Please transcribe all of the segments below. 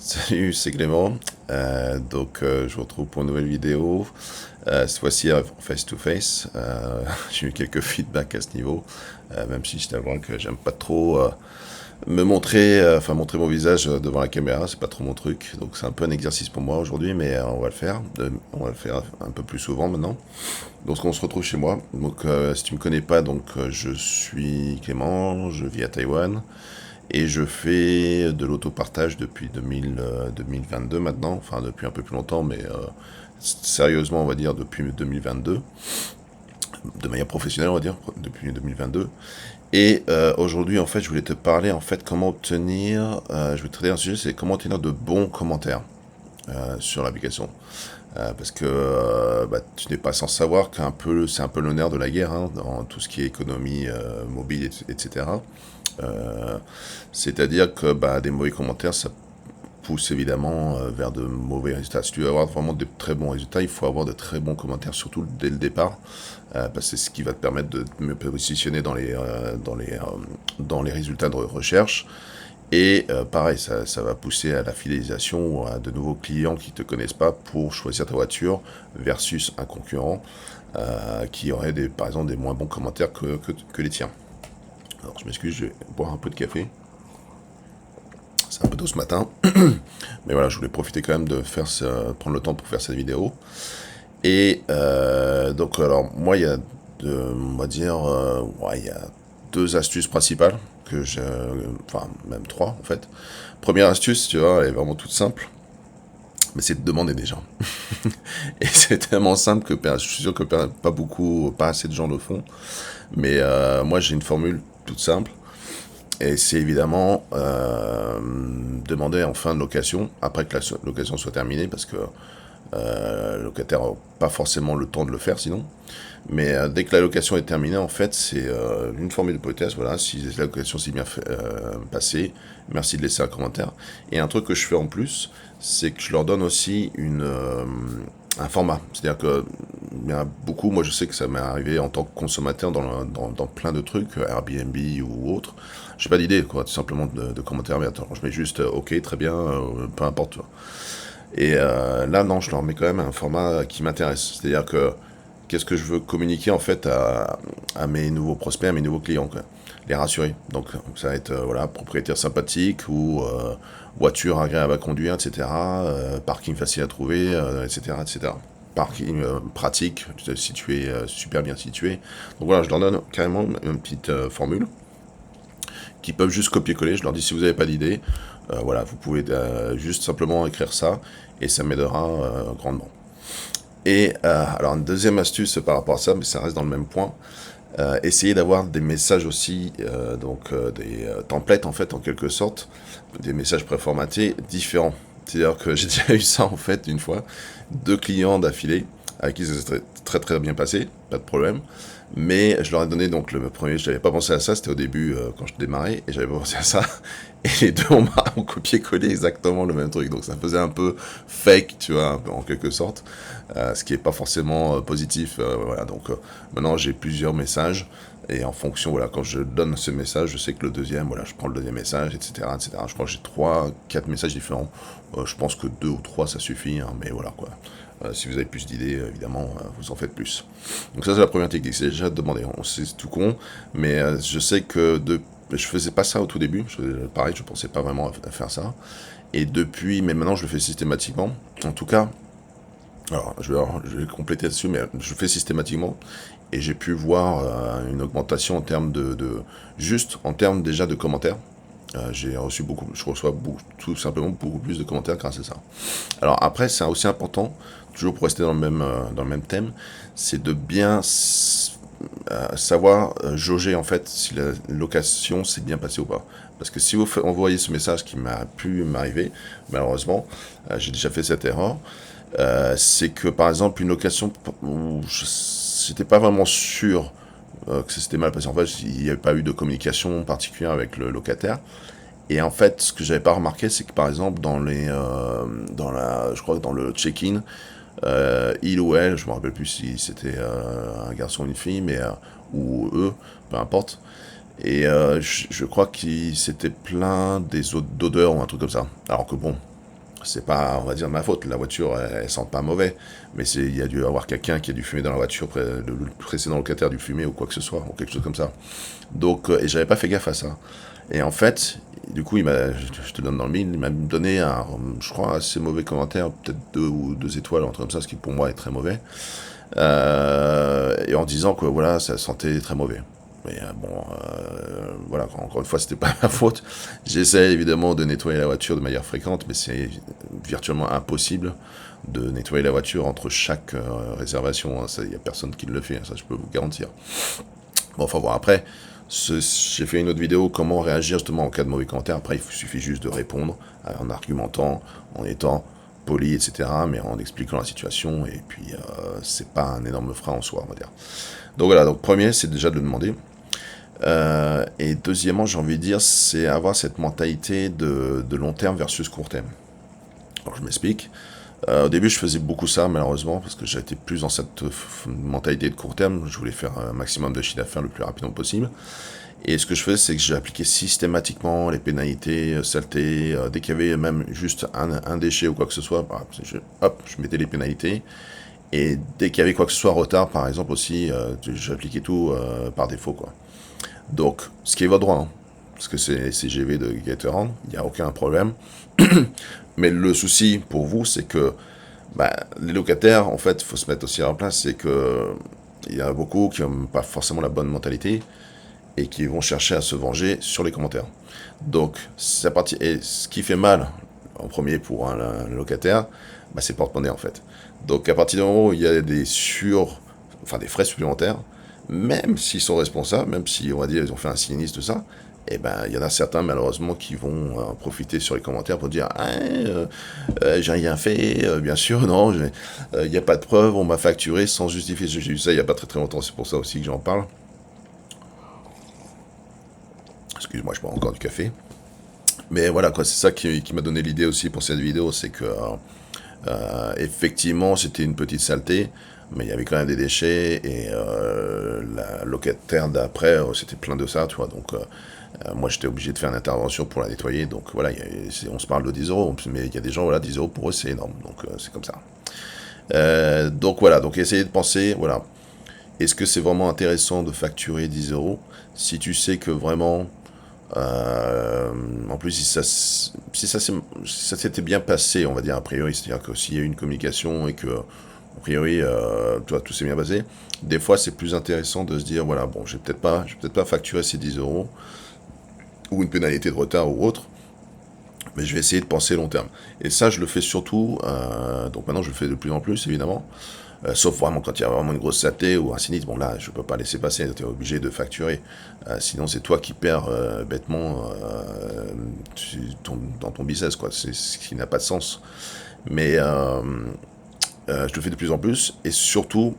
Salut, c'est Clément. Je vous retrouve pour une nouvelle vidéo. Cette fois-ci en face-to-face. J'ai eu quelques feedbacks à ce niveau, même si je t'avoue que j'aime pas trop me montrer, montrer mon visage devant la caméra, c'est pas trop mon truc. Donc c'est un peu un exercice pour moi aujourd'hui, mais on va le faire. On va le faire un peu plus souvent maintenant. Donc on se retrouve chez moi. Donc si tu me connais pas, je suis Clément, je vis à Taïwan. Et je fais de l'autopartage depuis 2022 maintenant, enfin depuis un peu plus longtemps, mais sérieusement on va dire depuis 2022, de manière professionnelle on va dire depuis 2022. Et aujourd'hui en fait je voulais te parler en fait comment obtenir, je vais traiter un sujet, c'est comment obtenir de bons commentaires sur l'application. Parce que tu n'es pas sans savoir c'est un peu le nerf de la guerre hein, dans tout ce qui est économie mobile, etc. Euh, C'est-à-dire que des mauvais commentaires, ça pousse évidemment vers de mauvais résultats. Si tu veux avoir vraiment de très bons résultats, il faut avoir de très bons commentaires, surtout dès le départ, parce que c'est ce qui va te permettre de me positionner dans les résultats de recherche. Et pareil, ça va pousser à la fidélisation ou à de nouveaux clients qui ne te connaissent pas pour choisir ta voiture versus un concurrent qui aurait par exemple des moins bons commentaires que les tiens. Alors je m'excuse, je vais boire un peu de café. C'est un peu tôt ce matin. Mais voilà, je voulais profiter quand même prendre le temps pour faire cette vidéo. Et alors, moi, il y a, on va dire, il y a deux astuces principales enfin, même trois en fait. Première astuce, tu vois, elle est vraiment toute simple, mais c'est de demander des gens. Et c'est tellement simple que je suis sûr que pas assez de gens le font. Mais moi, j'ai une formule toute simple. Et c'est évidemment demander en fin de location, après que la location soit terminée, parce que le locataire n'a pas forcément le temps de le faire sinon. Mais dès que la location est terminée, en fait, c'est une formule de politesse. Voilà, si la location s'est bien passée, merci de laisser un commentaire. Et un truc que je fais en plus, c'est que je leur donne aussi un format. C'est-à-dire que il y en a beaucoup, moi je sais que ça m'est arrivé en tant que consommateur dans plein de trucs, Airbnb ou autre. J'ai pas d'idée, quoi, tout simplement de commentaires. Mais attends, je mets juste OK, très bien, peu importe. Tu vois. Et là, non, je leur mets quand même un format qui m'intéresse. C'est-à-dire que qu'est-ce que je veux communiquer en fait à mes nouveaux prospects, à mes nouveaux clients, quoi. Les rassurer. Donc ça va être voilà, propriétaire sympathique ou voiture agréable à conduire, etc. Parking facile à trouver, etc., etc. Parking pratique, situé, super bien situé. Donc voilà, je leur donne carrément une petite formule qui peuvent juste copier-coller. Je leur dis si vous n'avez pas d'idée, voilà, vous pouvez juste simplement écrire ça et ça m'aidera grandement. Et alors une deuxième astuce par rapport à ça, mais ça reste dans le même point, essayer d'avoir des messages aussi, des templates en fait en quelque sorte, des messages préformatés différents. C'est-à-dire que j'ai déjà eu ça en fait une fois, deux clients d'affilée avec qui ça s'est très bien passé, pas de problème. Mais je leur ai donné donc le premier, je n'avais pas pensé à ça, c'était au début quand je démarrais, et j'avais pas pensé à ça. Et les deux ont copié-collé exactement le même truc, donc ça faisait un peu fake, tu vois, un peu, en quelque sorte, ce qui est pas forcément positif. Voilà, donc maintenant j'ai plusieurs messages, et en fonction, voilà, quand je donne ce message, je sais que le deuxième, voilà, je prends le deuxième message, etc., etc. Je crois que j'ai trois, quatre messages différents. Je pense que deux ou trois ça suffit, hein, mais voilà quoi. Si vous avez plus d'idées, évidemment, vous en faites plus. Donc ça, c'est la première technique, c'est déjà de demander. C'est tout con, mais je sais que je faisais pas ça au tout début. Pareil, je pensais pas vraiment à faire ça. Et depuis, mais maintenant, je le fais systématiquement. En tout cas, alors, je vais compléter là-dessus, mais je le fais systématiquement. Et j'ai pu voir une augmentation en termes juste en termes déjà de commentaires. Je reçois tout simplement beaucoup plus de commentaires grâce à ça. Alors après, c'est aussi important, toujours pour rester dans le même thème, c'est de bien savoir jauger en fait si la location s'est bien passée ou pas. Parce que si vous envoyez ce message qui m'a pu m'arriver, malheureusement, j'ai déjà fait cette erreur, c'est que par exemple une location où j'étais pas vraiment sûr que ça s'était mal passé. En fait, il n'y avait pas eu de communication particulière avec le locataire. Et en fait, ce que j'avais pas remarqué, c'est que par exemple, je crois que dans le check-in, il ou elle, je me rappelle plus si c'était un garçon ou une fille, ou eux, peu importe. Et je crois qu'il s'était plaint d'odeurs ou un truc comme ça. Alors que bon, c'est pas, on va dire, ma faute. La voiture, elle sent pas mauvais. Mais il y a dû avoir quelqu'un qui a dû fumer dans la voiture, le précédent locataire a dû fumer ou quoi que ce soit, ou quelque chose comme ça. Donc, et j'avais pas fait gaffe à ça. Et en fait, du coup, je te donne dans le mille, il m'a donné un, je crois, assez mauvais commentaire, peut-être 2 ou 2 étoiles, un truc comme ça, ce qui pour moi est très mauvais. Et en disant que voilà, ça sentait très mauvais. Mais bon, voilà, encore une fois, c'était pas ma faute. J'essaie évidemment de nettoyer la voiture de manière fréquente, mais c'est virtuellement impossible de nettoyer la voiture entre chaque réservation. Il n'y a personne qui le fait, ça je peux vous garantir. Bon, enfin bon, après, j'ai fait une autre vidéo, comment réagir justement en cas de mauvais commentaire. Après, il suffit juste de répondre en argumentant, en étant poli, etc., mais en expliquant la situation, et puis c'est pas un énorme frein en soi, on va dire. Donc voilà, donc premier, c'est déjà de le demander. Et deuxièmement, j'ai envie de dire, c'est avoir cette mentalité de long terme versus court terme. Alors je m'explique. Au début, je faisais beaucoup ça, malheureusement, parce que j'étais plus dans cette mentalité de court terme. Je voulais faire un maximum de chiffre d'affaires le plus rapidement possible. Et ce que je faisais, c'est que j'ai appliqué systématiquement les pénalités, saletés. Dès qu'il y avait même juste un déchet ou quoi que ce soit, bah, je mettais les pénalités. Et dès qu'il y avait quoi que ce soit retard, par exemple aussi, j'appliquais tout par défaut, quoi. Donc, ce qui est votre droit, hein, parce que c'est les CGV de Gatorand, il n'y a aucun problème. Mais le souci pour vous, c'est que bah, les locataires, en fait, il faut se mettre aussi en place, c'est que il y a beaucoup qui n'ont pas forcément la bonne mentalité et qui vont chercher à se venger sur les commentaires. Donc, et ce qui fait mal en premier pour un locataire, bah, c'est porte-monnaie en fait. Donc, à partir du moment où il y a des frais supplémentaires, même s'ils sont responsables, même si on va dire ils ont fait un sinistre, tout ça, et ben il y en a certains malheureusement qui vont profiter sur les commentaires pour dire ah, j'ai rien fait, bien sûr non, il n'y a pas de preuve, on m'a facturé sans justifier. J'ai eu ça il n'y a pas très très longtemps, c'est pour ça aussi que j'en parle. Excuse-moi, je bois encore du café. Mais voilà quoi, c'est ça qui m'a donné l'idée aussi pour cette vidéo, c'est que effectivement c'était une petite saleté, mais il y avait quand même des déchets et la locataire d'après c'était plein de ça, tu vois. Donc moi j'étais obligé de faire une intervention pour la nettoyer. Donc voilà, on se parle de 10 euros, mais il y a des gens, voilà, 10 euros pour eux c'est énorme. Donc c'est comme ça. Donc voilà, donc essayez de penser, voilà, est-ce que c'est vraiment intéressant de facturer 10 euros si tu sais que vraiment en plus, si ça s'était bien passé, on va dire a priori, c'est-à-dire que s'il y a eu une communication et que a priori, tout s'est bien passé, des fois c'est plus intéressant de se dire voilà, bon, je vais peut-être pas facturer ces 10 euros ou une pénalité de retard ou autre, mais je vais essayer de penser long terme. Et ça, je le fais surtout, donc maintenant je le fais de plus en plus évidemment. Sauf vraiment quand il y a vraiment une grosse saleté ou un sinistre, bon là je peux pas laisser passer, tu es obligé de facturer. Sinon c'est toi qui perds bêtement dans ton business, quoi. C'est ce qui n'a pas de sens. Mais je le fais de plus en plus et surtout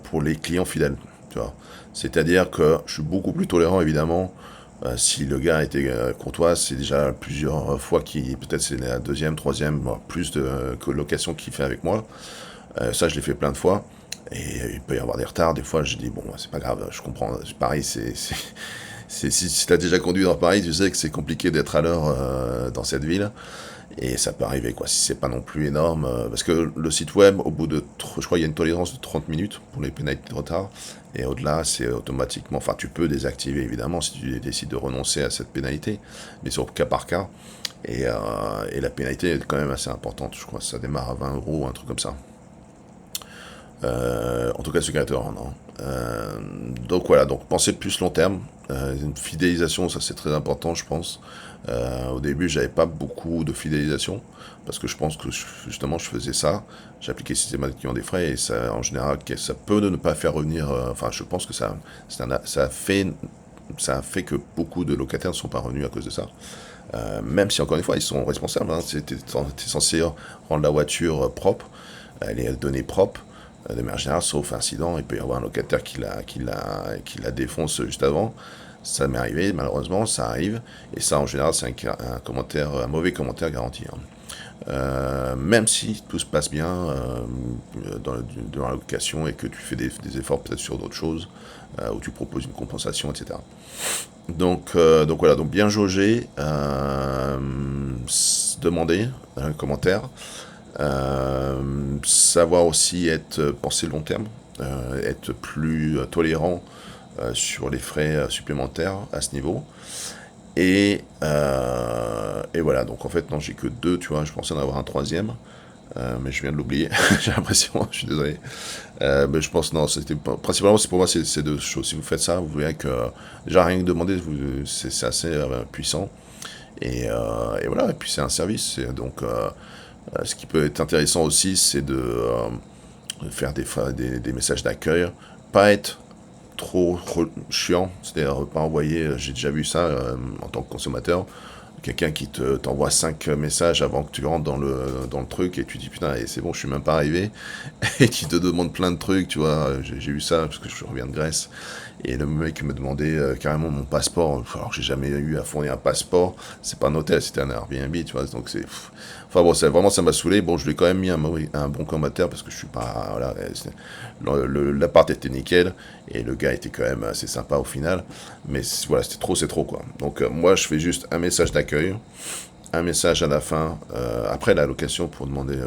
pour les clients fidèles, tu vois. C'est-à-dire que je suis beaucoup plus tolérant évidemment. Si le gars était courtois, c'est déjà plusieurs fois peut-être c'est la deuxième, troisième, voire plus de location qu'il fait avec moi. Ça, je l'ai fait plein de fois. Et il peut y avoir des retards. Des fois, je dis, bon, c'est pas grave, je comprends. Paris, si tu as déjà conduit dans Paris, tu sais que c'est compliqué d'être à l'heure dans cette ville. Et ça peut arriver, quoi, si c'est pas non plus énorme. Parce que le site web, au bout de, je crois, il y a une tolérance de 30 minutes pour les pénalités de retard. Et au-delà, c'est automatiquement, enfin, tu peux désactiver, évidemment, si tu décides de renoncer à cette pénalité. Mais sur cas par cas. Et la pénalité est quand même assez importante. Je crois que ça démarre à 20 euros, un truc comme ça. En tout cas, sur Gator, non. Donc voilà, donc pensez plus long terme. Une fidélisation, ça c'est très important, je pense. Au début, j'avais pas beaucoup de fidélisation parce que je pense que justement je faisais ça. J'appliquais systématiquement des frais et ça, en général, ça peut ne pas faire revenir. Enfin, je pense que ça a fait que beaucoup de locataires ne sont pas revenus à cause de ça. Même si encore une fois ils sont responsables. Hein, t'es censé rendre la voiture propre, les données propres. De manière générale, sauf incident, il peut y avoir un locataire qui la défonce juste avant. Ça m'est arrivé, malheureusement, ça arrive. Et ça, en général, c'est un mauvais commentaire garanti. Hein. Même si tout se passe bien dans la location et que tu fais des efforts peut-être sur d'autres choses, où tu proposes une compensation, etc. Donc voilà, donc bien jauger. demander un commentaire. Savoir aussi penser long terme, être plus tolérant sur les frais supplémentaires à ce niveau. Et voilà, donc en fait, non, j'ai que deux, tu vois, je pensais en avoir un troisième, mais je viens de l'oublier, j'ai l'impression, je suis désolé. Mais je pense, non, principalement, c'est pour moi, c'est deux choses. Si vous faites ça, vous verrez que déjà rien que demander, c'est assez puissant. Et voilà, et puis c'est un service. Donc, ce qui peut être intéressant aussi, c'est de faire des messages d'accueil, pas être trop chiant, c'est-à-dire pas envoyer, j'ai déjà vu ça en tant que consommateur, quelqu'un qui t'envoie 5 messages avant que tu rentres dans le truc et tu dis putain et c'est bon je suis même pas arrivé et qui te demande plein de trucs, tu vois, j'ai eu ça parce que je reviens de Grèce et le mec me demandait carrément mon passeport alors que j'ai jamais eu à fournir un passeport, c'est pas un hôtel, c'était un Airbnb, tu vois, donc enfin bon, vraiment ça m'a saoulé. Bon, je lui ai quand même mis un bon commentaire parce que je suis pas, voilà, l'appart était nickel et le gars était quand même assez sympa au final, mais voilà, c'était trop, c'est trop quoi. Donc moi je fais juste un message d'accueil, un message à la fin, après la location pour demander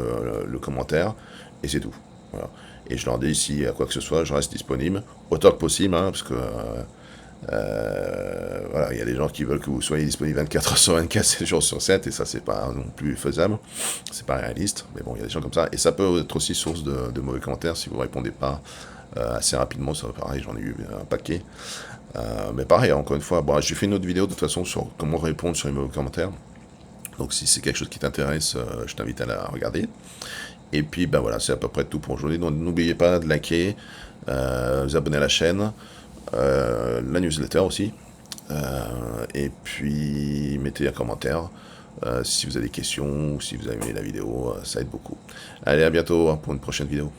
le commentaire, et c'est tout. Voilà. Et je leur dis si à quoi que ce soit, je reste disponible autant que possible, hein, parce que voilà, il y a des gens qui veulent que vous soyez disponible 24 heures sur 24, 7 jours sur 7, et ça c'est pas non plus faisable, c'est pas réaliste, mais bon, il y a des gens comme ça, et ça peut être aussi source de mauvais commentaires si vous répondez pas assez rapidement, ça pareil, j'en ai eu un paquet. Mais pareil, encore une fois, bon, j'ai fait une autre vidéo de toute façon sur comment répondre sur les mauvais commentaires. Donc si c'est quelque chose qui t'intéresse, je t'invite à la regarder. Et puis ben voilà, c'est à peu près tout pour aujourd'hui. Donc n'oubliez pas de liker, vous abonner à la chaîne, la newsletter aussi. Et puis mettez un commentaire si vous avez des questions ou si vous avez aimé la vidéo, ça aide beaucoup. Allez, à bientôt pour une prochaine vidéo.